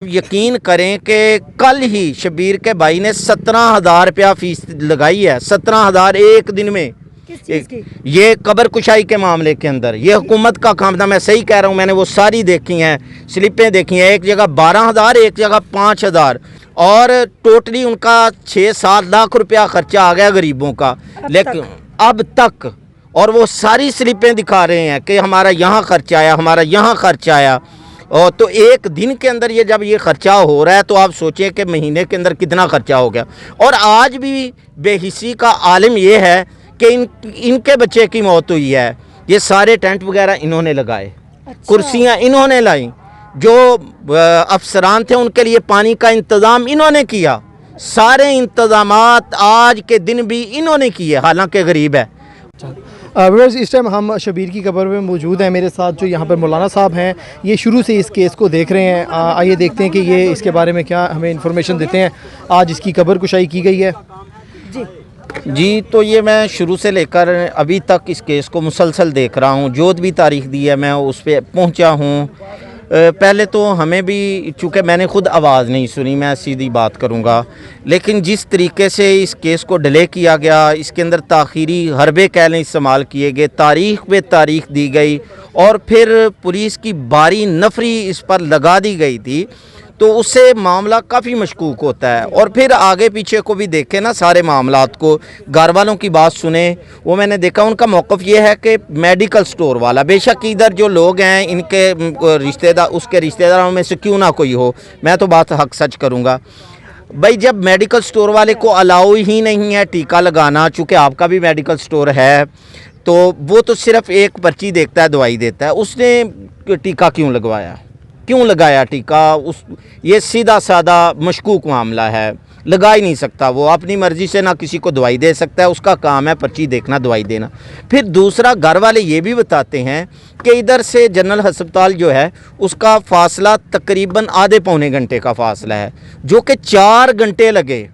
यकीन करें कि कल ही शबीर के भाई ने 17,000 रुपया फीस लगाई है। 17,000 एक दिन में। किस चीज़ की? ये कब्र कुशाई के मामले के अंदर ये हुकूमत का काम था। मैं सही कह रहा हूँ, मैंने वो सारी देखी हैं, स्लिपें देखी हैं। एक जगह 12,000, एक जगह 5,000 और टोटली उनका 6-7 लाख रुपया खर्चा आ गया गरीबों का। लेकिन अब तक और वो सारी स्लिपें दिखा रहे हैं कि हमारा यहाँ खर्चा आया, हमारा यहाँ खर्चा आया। और तो एक दिन के अंदर ये जब ये खर्चा हो रहा है तो आप सोचें कि महीने के अंदर कितना खर्चा हो गया। और आज भी बेहिसी का आलम ये है कि इनके बच्चे की मौत हुई है। ये सारे टेंट वगैरह इन्होंने लगाए, कुर्सियाँ इन्होंने लाई, जो अफसरान थे उनके लिए पानी का इंतज़ाम इन्होंने किया। सारे इंतज़ामात आज के दिन भी इन्होंने किए, हालांकि गरीब है। व्यूअर्स, इस टाइम हम शबीर की कब्र में मौजूद हैं। मेरे साथ जो यहाँ पर मौलाना साहब हैं, ये शुरू से इस केस को देख रहे हैं। आइए देखते हैं कि ये इसके बारे में क्या हमें इन्फॉर्मेशन देते हैं। आज इसकी कब्र कुशाई की गई है जी। तो ये मैं शुरू से लेकर अभी तक इस केस को मुसलसल देख रहा हूँ। जो भी तारीख दी है मैं उस पर पहुँचा हूँ। पहले तो हमें भी, चूँकि मैंने ख़ुद आवाज़ नहीं सुनी, मैं सीधी बात करूँगा, लेकिन जिस तरीके से इस केस को डिले किया गया, इसके अंदर ताख़ीरी हरबे कह लें इस्तेमाल किए गए, तारीख़ पे तारीख़ दी गई और फिर पुलिस की बारी नफरी इस पर लगा दी गई थी, तो उससे मामला काफ़ी मशकूक होता है। और फिर आगे पीछे को भी देखें ना, सारे मामलात को, घर वालों की बात सुने, वो मैंने देखा उनका मौक़िफ़ ये है कि मेडिकल स्टोर वाला, बेशक इधर जो लोग हैं इनके रिश्तेदार, उसके रिश्तेदारों में से क्यों ना कोई हो, मैं तो बात हक सच करूँगा भाई। जब मेडिकल स्टोर वाले को अलाउ ही नहीं है टीका लगाना, चूँकि आपका भी मेडिकल स्टोर है, तो वो तो सिर्फ़ एक पर्ची देखता है, दवाई देता है, उसने टीका क्यों लगवाया, क्यों लगाया टीका? ये सीधा सादा मशकूक मामला है, लगा ही नहीं सकता वो, अपनी मर्ज़ी से ना किसी को दवाई दे सकता है, उसका काम है पर्ची देखना, दवाई देना। फिर दूसरा, घर वाले ये भी बताते हैं कि इधर से जनरल हस्पताल जो है उसका फ़ासला तकरीबन आधे पौने घंटे का फ़ासला है, जो कि 4 घंटे लगे।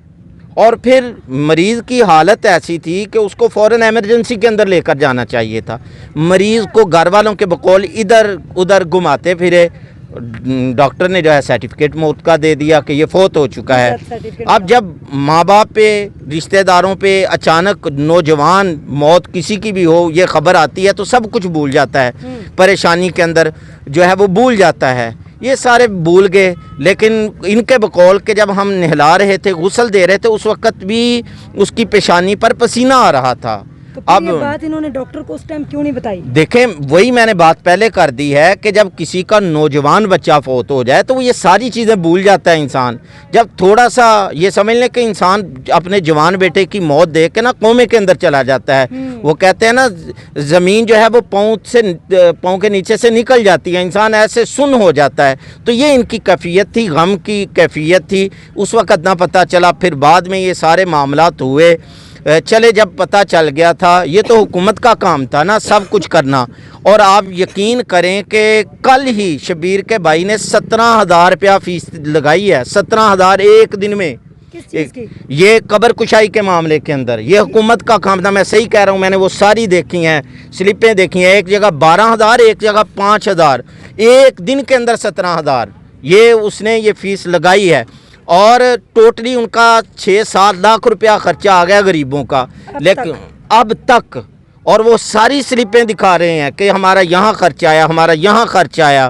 और फिर मरीज़ की हालत ऐसी थी कि उसको फ़ौरन एमरजेंसी के अंदर लेकर जाना चाहिए था। मरीज़ को घर वालों के बकौल इधर उधर घुमाते फिरे। डॉक्टर ने जो है सर्टिफिकेट मौत का दे दिया कि ये फोत हो चुका है। अब जब माँ बाप पे, रिश्तेदारों पे अचानक नौजवान मौत किसी की भी हो, ये ख़बर आती है तो सब कुछ भूल जाता है, परेशानी के अंदर जो है वो भूल जाता है। ये सारे भूल गए, लेकिन इनके बकौल के जब हम नहला रहे थे, गुस्ल दे रहे थे, उस वक़्त भी उसकी पेशानी पर पसीना आ रहा था। तो अब ये बात इन्होंने डॉक्टर को उस टाइम क्यों नहीं बताई? देखें, वही मैंने बात पहले कर दी है कि जब किसी का नौजवान बच्चा फौत हो जाए तो वो ये सारी चीज़ें भूल जाता है इंसान। जब थोड़ा सा ये समझ लें कि इंसान अपने जवान बेटे की मौत देख के ना कोमे के अंदर चला जाता है। वो कहते हैं ना, ज़मीन जो है वो पाँव के नीचे से निकल जाती है, इंसान ऐसे सुन्न हो जाता है। तो ये इनकी कैफियत थी, गम की कैफियत थी। उस वक़्त ना पता चला, फिर बाद में ये सारे मामलात हुए। चले जब पता चल गया था, ये तो हुकूमत का काम था ना सब कुछ करना। और आप यकीन करें कि कल ही शबीर के भाई ने 17,000 रुपया फीस लगाई है। 17,000 एक दिन में। किस चीज़ की? ये कब्र कुशाई के मामले के अंदर ये हुकूमत का काम था। मैं सही कह रहा हूँ, मैंने वो सारी देखी हैं, स्लिपें देखी हैं। एक जगह 12,000, एक जगह 5,000, एक दिन के अंदर 17,000 ये उसने ये फ़ीस लगाई है। और टोटली उनका 6-7 लाख रुपया खर्चा आ गया गरीबों का। लेकिन अब तक और वो सारी स्लिपें दिखा रहे हैं कि हमारा यहाँ खर्चा आया, हमारा यहाँ खर्चा आया।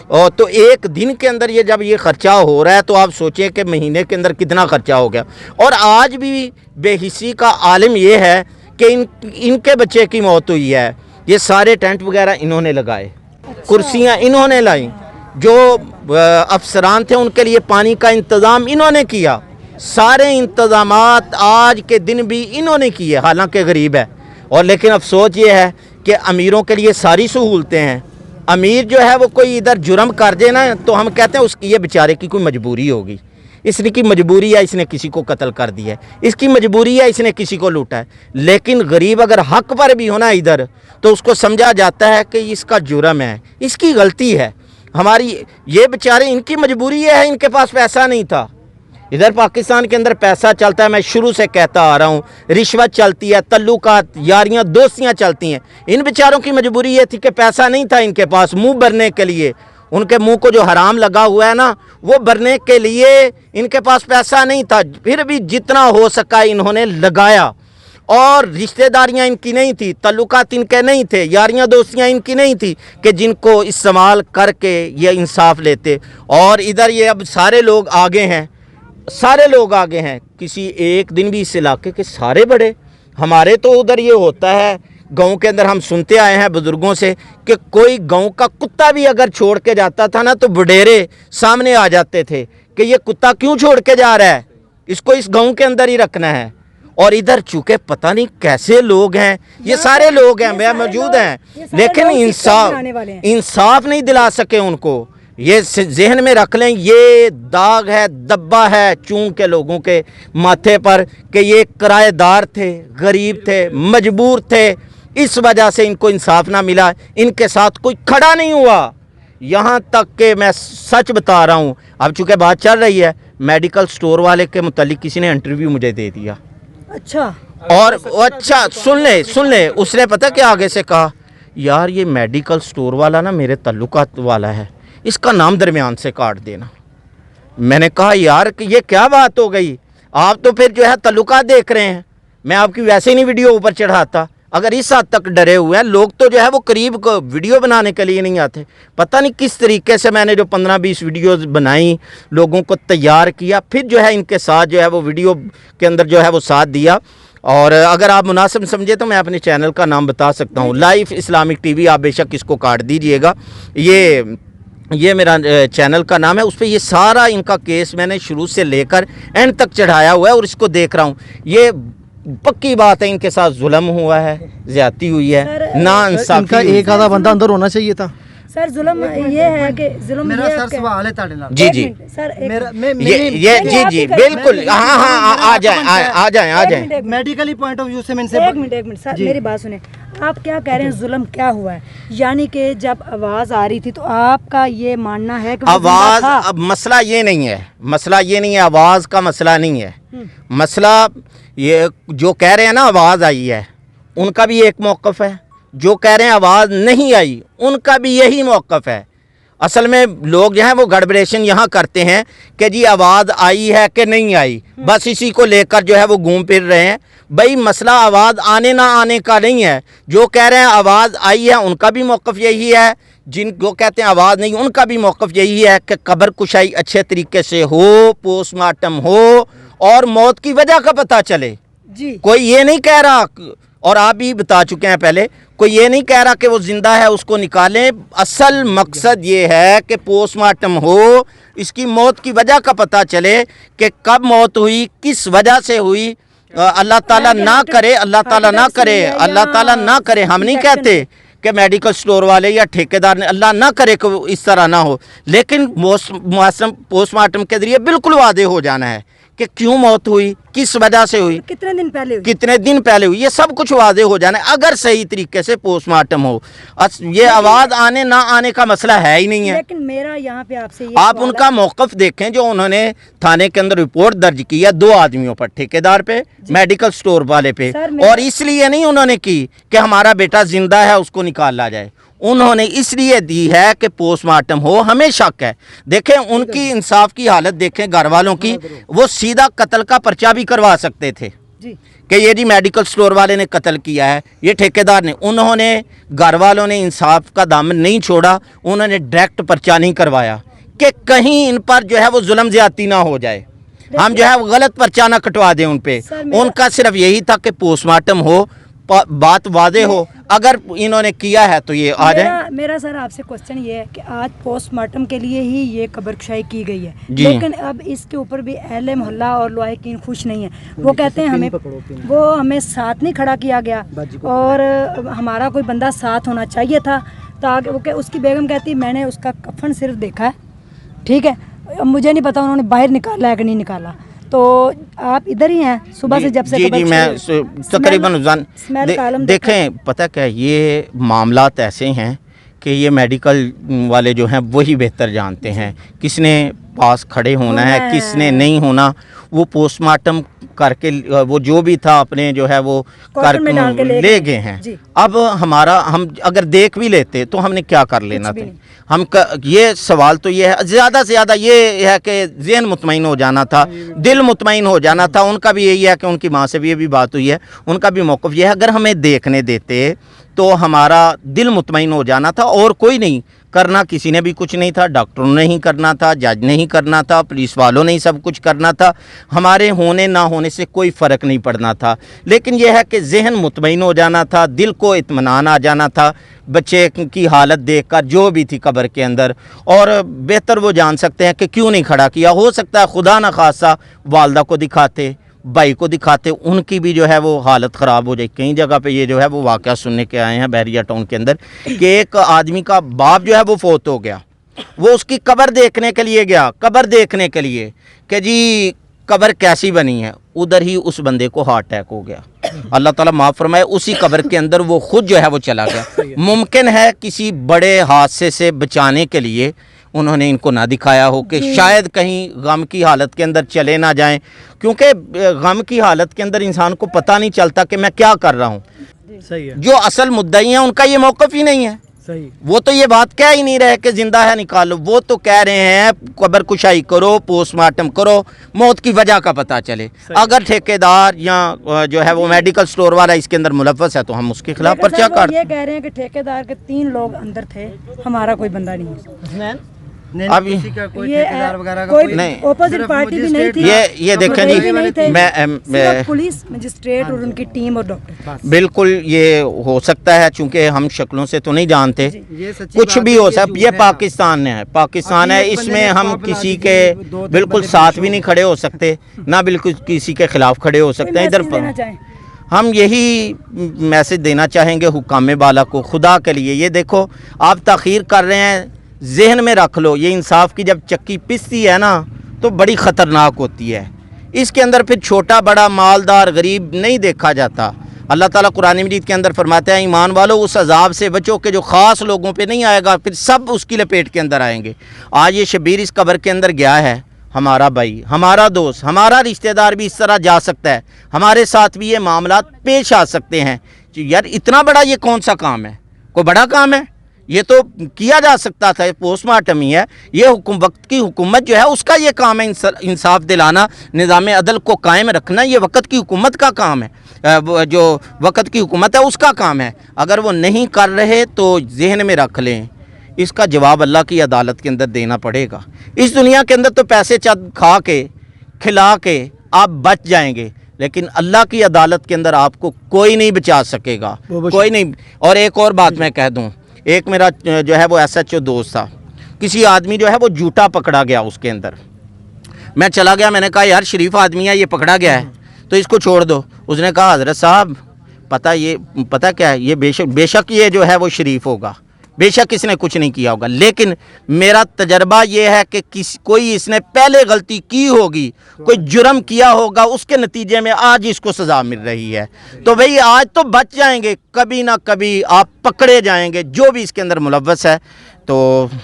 और तो एक दिन के अंदर ये जब ये खर्चा हो रहा है तो आप सोचें कि महीने के अंदर कितना खर्चा हो गया। और आज भी बेहिसी का आलम ये है कि इनके बच्चे की मौत हुई है। ये सारे टेंट वगैरह इन्होंने लगाए, कुर्सियाँ इन्होंने लाई, जो अफसरान थे उनके लिए पानी का इंतज़ाम इन्होंने किया। सारे इंतज़ामात आज के दिन भी इन्होंने किए, हालांकि गरीब है। और लेकिन अफसोस ये है कि अमीरों के लिए सारी सहूलतें हैं। अमीर जो है वो कोई इधर जुर्म कर दे ना तो हम कहते हैं उसकी ये बेचारे की कोई मजबूरी होगी, इसकी मजबूरी है, इसने किसी को कत्ल कर दिया है, इसकी मजबूरी है, इसने किसी को लूटा है। लेकिन गरीब अगर हक पर भी होना इधर तो उसको समझा जाता है कि इसका जुर्म है, इसकी गलती है। हमारी ये बेचारे, इनकी मजबूरी ये है, इनके पास पैसा नहीं था। इधर पाकिस्तान के अंदर पैसा चलता है, मैं शुरू से कहता आ रहा हूँ, रिश्वत चलती है, तल्लुकात, यारियाँ, दोस्तियाँ चलती हैं। इन बेचारों की मजबूरी ये थी कि पैसा नहीं था इनके पास मुंह भरने के लिए, उनके मुंह को जो हराम लगा हुआ है ना, वो भरने के लिए इनके पास पैसा नहीं था, फिर भी जितना हो सका इन्होंने लगाया। और रिश्तेदारियां इनकी नहीं थी, ताल्लुकात इनके नहीं थे, यारियां दोस्तियां इनकी नहीं थी कि जिनको इस्तेमाल करके ये इंसाफ लेते। और इधर ये अब सारे लोग आगे हैं, सारे लोग आगे हैं। किसी एक दिन भी इस इलाके के सारे बड़े, हमारे तो उधर ये होता है गांव के अंदर, हम सुनते आए हैं बुजुर्गों से कि कोई गांव का कुत्ता भी अगर छोड़ के जाता था ना तो बुढ़ेरे सामने आ जाते थे कि ये कुत्ता क्यों छोड़ के जा रहा है, इसको इस गांव के अंदर ही रखना है। और इधर चूंकि पता नहीं कैसे लोग हैं, ये सारे लोग हैं, मैं मौजूद हैं, लेकिन इंसाफ नहीं दिला सके उनको। ये जहन में रख लें, ये दाग है, दब्बा है चूं के लोगों के माथे पर कि ये किराएदार थे, गरीब थे, मजबूर थे, इस वजह से इनको इंसाफ ना मिला, इनके साथ कोई खड़ा नहीं हुआ। यहाँ तक कि मैं सच बता रहा हूँ, अब चूँकि बात चल रही है, मेडिकल स्टोर वाले के मुतालिक किसी ने इंटरव्यू मुझे दे दिया। अच्छा, और अच्छा सुन ले, उसने पता क्या आगे से कहा, यार ये मेडिकल स्टोर वाला ना मेरे ताल्लुकात वाला है, इसका नाम दरमियान से काट देना। मैंने कहा यार कि ये क्या बात हो गई, आप तो फिर जो है ताल्लुकात देख रहे हैं, मैं आपकी वैसे ही नहीं वीडियो ऊपर चढ़ाता। अगर इस हद तक डरे हुए हैं लोग, तो जो है वो करीब को वीडियो बनाने के लिए नहीं आते। पता नहीं किस तरीके से मैंने जो 15-20 वीडियोस बनाई, लोगों को तैयार किया, फिर जो है इनके साथ जो है वो वीडियो के अंदर जो है वो साथ दिया। और अगर आप मुनासिब समझे तो मैं अपने चैनल का नाम बता सकता हूँ, लाइफ इस्लामिक टीवी, आप बेशक इसको काट दीजिएगा, ये मेरा चैनल का नाम है। उस पर ये सारा इनका केस मैंने शुरू से लेकर एंड तक चढ़ाया हुआ है और इसको देख रहा हूँ। ये पक्की बात है, इनके साथ जुल्म हुआ है, ज्यादती हुई है, ना इंसाफ। इनका एक आधा बंदा अंदर होना चाहिए था। सर जुल्म ये है कि जुल्म मेरा सर सवाल है ताड़े नाल। जी सर ये जी बिल्कुल, हाँ आ जाएं। मेडिकली पॉइंट ऑफ व्यू से मैं इनसे एक मिनट सर, मेरी बात सुने, आप क्या कह रहे हैं, जुल्म क्या हुआ है? यानी कि जब आवाज़ आ रही थी तो आपका ये मानना है कि आवाज़, अब मसला ये नहीं है, आवाज़ का मसला नहीं है, मसला ये जो कह रहे हैं ना आवाज़ आई है, उनका भी एक मौक़िफ़ है, जो कह रहे हैं आवाज़ नहीं आई उनका भी यही मौक़िफ़ है। असल में लोग जो हैं वो गड़बड़ेशन यहाँ करते हैं कि जी आवाज़ आई है कि नहीं आई, बस इसी को लेकर जो है वो घूम फिर रहे हैं। भाई मसला आवाज़ आने ना आने का नहीं है, जो कह रहे हैं आवाज़ आई है उनका भी मौक़िफ़ यही है, जिनको कहते हैं आवाज़ नहीं उनका भी मौक़िफ़ यही है कि कब्र कुशाई अच्छे तरीके से हो, पोस्टमार्टम हो और मौत की वजह का पता चले जी। कोई ये नहीं कह रहा, और आप भी बता चुके हैं पहले, कोई ये नहीं कह रहा कि वो ज़िंदा है उसको निकालें। असल मकसद ये है कि पोस्टमार्टम हो, इसकी मौत की वजह का पता चले कि कब मौत हुई, किस वजह से हुई। अल्लाह ताला ना करे, अल्लाह ताला ना करे, अल्लाह ताला ना करे, हम नहीं कहते कि मेडिकल स्टोर वाले या ठेकेदार ने, अल्लाह ना करे कि इस तरह ना हो, लेकिन पोस्टमार्टम के जरिए बिल्कुल वादे हो जाना है कि क्यों मौत हुई, किस वजह से हुई, कितने दिन पहले हुई, ये सब कुछ वादे हो जाना है अगर सही तरीके से पोस्टमार्टम हो। ये आवाज़ आने ना आने का मसला है ही नहीं है। लेकिन मेरा यहाँ पे आपसे ये आप उनका मौक़िफ़ देखें जो उन्होंने थाने के अंदर रिपोर्ट दर्ज की है 2 आदमियों पर, ठेकेदार पे, मेडिकल स्टोर वाले पे, और इसलिए नहीं उन्होंने की कि हमारा बेटा जिंदा है उसको निकाल ला जाए, उन्होंने इसलिए दी है कि पोस्टमार्टम हो, हमें शक है। देखें उनकी इंसाफ की हालत देखें घर वालों की, वो सीधा कत्ल का पर्चा भी करवा सकते थे कि ये जी मेडिकल स्टोर वाले ने कत्ल किया है, ये ठेकेदार ने, उन्होंने घर वालों ने इंसाफ का दामन नहीं छोड़ा, उन्होंने डायरेक्ट पर्चा नहीं करवाया कि कहीं इन पर जो है वो जुल्म ज्यादती ना हो जाए, हम जो है वो गलत पर्चा ना कटवा दें उन पे। उनका सिर्फ यही था कि पोस्टमार्टम हो, बात वादे हो, अगर इन्होंने किया है तो ये आ जाए। मेरा सर आपसे क्वेश्चन ये है कि आज पोस्टमार्टम के लिए ही ये कब्रकुशाई की गई है, लेकिन अब इसके ऊपर भी अहले मोहल्ला और लवाहिकीन खुश नहीं है। वो कहते हैं हमें साथ नहीं खड़ा किया गया और हमारा कोई बंदा साथ होना चाहिए था, ताकि उसकी बेगम कहती मैंने उसका कफन सिर्फ देखा है, ठीक है, मुझे नहीं पता उन्होंने बाहर निकाला है कि नहीं निकाला। तो आप इधर ही हैं सुबह से, जब से जी मैं तकरीबन देखें, पता क्या ये मामलात ऐसे हैं कि ये मेडिकल वाले जो हैं वही बेहतर जानते हैं किसने पास खड़े होना है, किसने नहीं होना। वो पोस्टमार्टम करके वो जो भी था अपने जो है वो कॉटन में डाल के ले गए हैं। जी। अब हम अगर देख भी लेते तो हमने क्या कर लेना भी था? नहीं। ये सवाल तो ये है, ज़्यादा से ज़्यादा ये है कि ज़हन मुतमईन हो जाना था, दिल मुतमईन हो जाना था। उनका भी यही है कि उनकी माँ से भी ये भी बात हुई है, उनका भी मौक़िफ़ ये है, अगर हमें देखने देते तो हमारा दिल मुतमईन हो जाना था। और कोई नहीं करना, किसी ने भी कुछ नहीं था, डॉक्टरों ने ही करना था, जज ने ही करना था, पुलिस वालों ने ही सब कुछ करना था, हमारे होने ना होने से कोई फ़र्क नहीं पड़ना था। लेकिन यह है कि ज़हन मुतमईन हो जाना था, दिल को इत्मीनान आ जाना था बच्चे की हालत देखकर जो भी थी कब्र के अंदर। और बेहतर वो जान सकते हैं कि क्यों नहीं खड़ा किया। हो सकता है खुदा न खासा वालदा को दिखाते, भाई को दिखाते, उनकी भी जो है वो हालत ख़राब हो जाए। कई जगह पे ये जो है वो वाक़या सुनने के आए हैं बहरिया टाउन के अंदर कि एक आदमी का बाप जो है वो फोत हो गया, वो उसकी कब्र देखने के लिए गया, कब्र देखने के लिए कि जी कब्र कैसी बनी है, उधर ही उस बंदे को हार्ट अटैक हो गया। अल्लाह ताला माफ़ फरमाए, उसी कब्र के अंदर वो खुद जो है वो चला गया। मुमकिन है किसी बड़े हादसे से बचाने के लिए उन्होंने इनको ना दिखाया हो कि शायद कहीं गम की हालत के अंदर चले ना जाएं, क्योंकि गम की हालत के अंदर इंसान को पता नहीं चलता कि मैं क्या कर रहा हूँ। सही है, जो असल मुद्दई हैं उनका ये मौक़िफ़ ही नहीं है। सही। वो तो ये बात कह ही नहीं रहे कि जिंदा है निकालो, वो तो कह रहे हैं कब्र कुशाई करो, पोस्टमार्टम करो, मौत की वजह का पता चले। अगर ठेकेदार या जो है वो मेडिकल स्टोर वाला इसके अंदर मुलव्वस है तो हम उसके खिलाफ पर्चा काट। ये कह रहे हैं कि ठेकेदार के 3 लोग अंदर थे, हमारा कोई बंदा नहीं है। नहीं, अभी किसी का कोई ये ठेकेदार वगैरह का कोई नहीं। ऑपोजिट पार्टी भी नहीं थी। ये देखें जी, सिर्फ पुलिस, मजिस्ट्रेट और उनकी टीम और डॉक्टर। बिल्कुल ये हो सकता है, चूंकि हम शक्लों से तो नहीं जानते, ये सच्ची कुछ बात भी है, हो ये सकता। झूठ ये है। पाकिस्तान है, पाकिस्तान है, अभी एक इसमें बंदे ने हम खौफ किसी दिला के दी कि 2-3 बिल्कुल बंदे साथ पेश भी नहीं हो। खड़े हो सकते, ना बिल्कुल किसी के खिलाफ खड़े हो सकते हैं। इधर देना चाहें। हम यही मैसेज देना चाहेंगे हुक्काम बाला को, खुदा के लिए ये देखो आप ताख़ीर कर रहे हैं, जहन में रख लो, ये इंसाफ की जब चक्की पिसती है ना तो बड़ी ख़तरनाक होती है। इसके अंदर फिर छोटा बड़ा मालदार गरीब नहीं देखा जाता। अल्लाह ताला कुरान मजीद के अंदर फरमाते हैं, ईमान वालों उस अजाब से बचो कि जो ख़ास लोगों पे नहीं आएगा, फिर सब उसकी लपेट के अंदर आएंगे। आज ये शबीर इस कब्र के अंदर गया है, हमारा भाई, हमारा दोस्त, हमारा रिश्तेदार भी इस तरह जा सकता है, हमारे साथ भी ये मामला पेश आ सकते हैं। यार इतना बड़ा ये कौन सा काम है? कोई बड़ा काम है? ये तो किया जा सकता था, पोस्टमार्टम ही है। ये वक्त की हुकूमत जो है उसका ये काम है इंसाफ दिलाना, निज़ाम अदल को कायम रखना, ये वक्त की हुकूमत का काम है। जो वक्त की हुकूमत है उसका काम है। अगर वो नहीं कर रहे तो जहन में रख लें, इसका जवाब अल्लाह की अदालत के अंदर देना पड़ेगा। इस दुनिया के अंदर तो पैसे चंद खा के खिला के आप बच जाएंगे, लेकिन अल्लाह की अदालत के अंदर आपको कोई नहीं बचा सकेगा, कोई नहीं। और एक और बात मैं कह दूं, एक मेरा जो है वो SHO दोस्त था, किसी आदमी जो है वो जूता पकड़ा गया उसके अंदर। मैं चला गया, मैंने कहा यार शरीफ आदमी है, ये पकड़ा गया है तो इसको छोड़ दो। उसने कहा हज़रत साहब पता क्या है, ये बेशक ये जो है वो शरीफ होगा, बेशक इसने कुछ नहीं किया होगा, लेकिन मेरा तजर्बा ये है कि कोई इसने पहले गलती की होगी, कोई जुर्म किया होगा, उसके नतीजे में आज इसको सज़ा मिल रही है। तो भाई आज तो बच जाएंगे, कभी ना कभी आप पकड़े जाएंगे, जो भी इसके अंदर मुलव्वस है। तो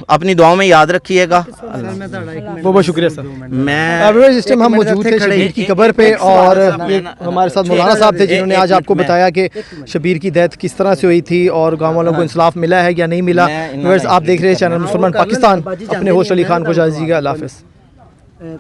अपनी दुआओं में याद रखिएगा। बहुत बहुत शुक्रिया सर। मैं इस टाइम हम मौजूद थे शबीर की कब्र पे, और हमारे साथ मौलाना साहब थे जिन्होंने आज आपको बताया कि शबीर की डेथ किस तरह से हुई थी और गाँव वालों को इंसाफ मिला है या नहीं मिला। आप देख रहे हैं चैनल मुसलमान पाकिस्तान, अपने होस्ट अली खान को इजाज़त दीजिएगा। अल्लाह हाफ़िज़।